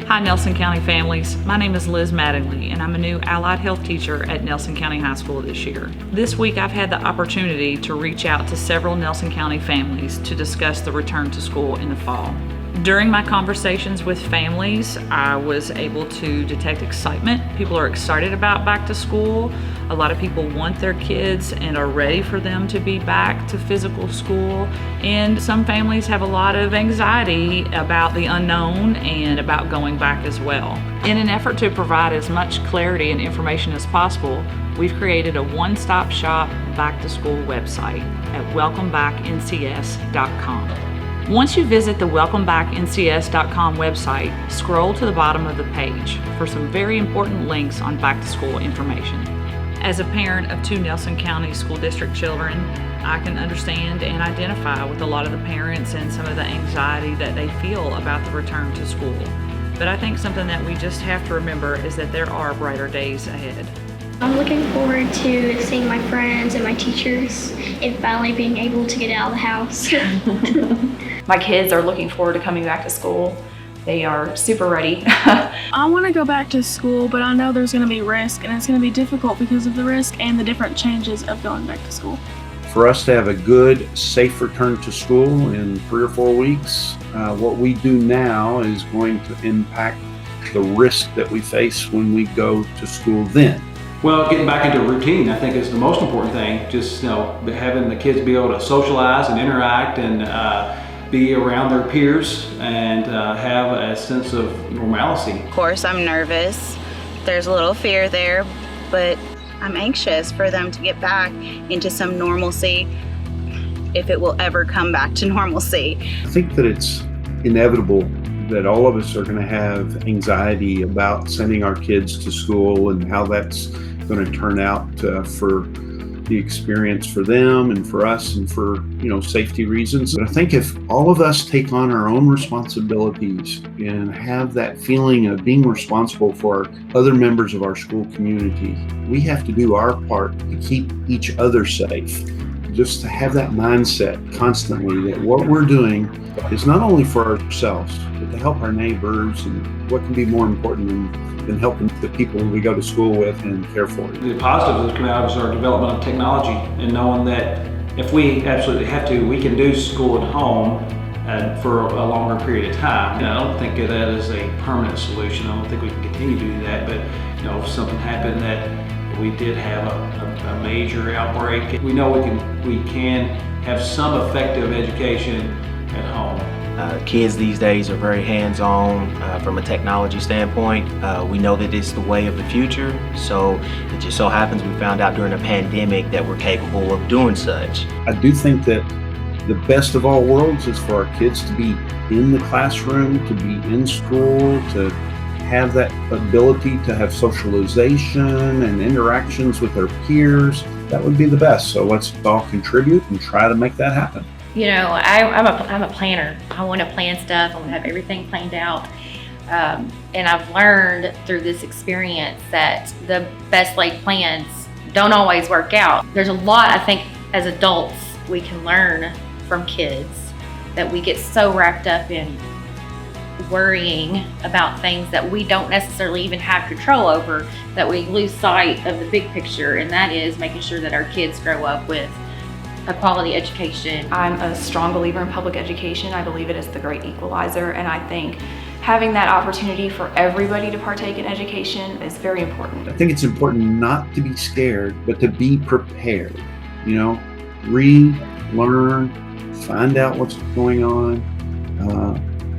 Hi Nelson County families, my name is Liz Mattingly and I'm a new allied health teacher at Nelson County High School this year. This week I've had the opportunity to reach out to several Nelson County families to discuss the return to school in the fall. During my conversations with families, I was able to detect excitement. People are excited about back to school. A lot of people want their kids and are ready for them to be back to physical school. And some families have a lot of anxiety about the unknown and about going back as well. In an effort to provide as much clarity and information as possible, we've created a one-stop shop back to school website at welcomebackncs.com. Once you visit the welcomebackncs.com website, scroll to the bottom of the page for some very important links on back to school information. As a parent of 2 Nelson County School District children, I can understand and identify with a lot of the parents and some of the anxiety that they feel about the return to school. But I think something that we just have to remember is that there are brighter days ahead. I'm looking forward to seeing my friends and my teachers and finally being able to get out of the house. My kids are looking forward to coming back to school. They are super ready. I want to go back to school, but I know there's going to be risk, and it's going to be difficult because of the risk and the different changes of going back to school. For us to have a good, safe return to school in 3 or 4 weeks, what we do now is going to impact the risk that we face when we go to school then. Well, getting back into routine, I think, is the most important thing. Just, having the kids be able to socialize and interact and be around their peers and have a sense of normalcy. Of course, I'm nervous. There's a little fear there, but I'm anxious for them to get back into some normalcy, if it will ever come back to normalcy. I think that it's inevitable that all of us are going to have anxiety about sending our kids to school and how that's going to turn out for the experience for them and for us and for safety reasons. But I think if all of us take on our own responsibilities and have that feeling of being responsible for other members of our school community, we have to do our part to keep each other safe. Just to have that mindset constantly that what we're doing is not only for ourselves, but to help our neighbors, and what can be more important than helping the people we go to school with and care for. The positives that come out is our development of technology and knowing that if we absolutely have to, we can do school at home for a longer period of time. And I don't think of that as a permanent solution. I don't think we can continue to do that, but if something happened that we did have a major outbreak, we know we can have some effective education at home. Kids these days are very hands-on from a technology standpoint. We know that it's the way of the future, so it just so happens we found out during a pandemic that we're capable of doing such. I do think that the best of all worlds is for our kids to be in the classroom, to be in school, to have that ability to have socialization and interactions with their peers. That would be the best. So let's all contribute and try to make that happen. I'm a planner. I want to plan stuff. I want to have everything planned out. And I've learned through this experience that the best laid plans don't always work out. There's a lot, I think, as adults we can learn from kids, that we get so wrapped up in worrying about things that we don't necessarily even have control over, that we lose sight of the big picture, and that is making sure that our kids grow up with a quality education. I'm a strong believer in public education. I believe it is the great equalizer, and I think having that opportunity for everybody to partake in education is very important. I think it's important not to be scared, but to be prepared. Read, learn, find out what's going on,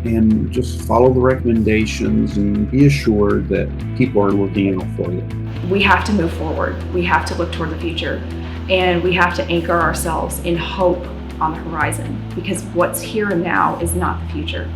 and just follow the recommendations and be assured that people are looking out for you. We have to move forward. We have to look toward the future, and we have to anchor ourselves in hope on the horizon, because what's here and now is not the future.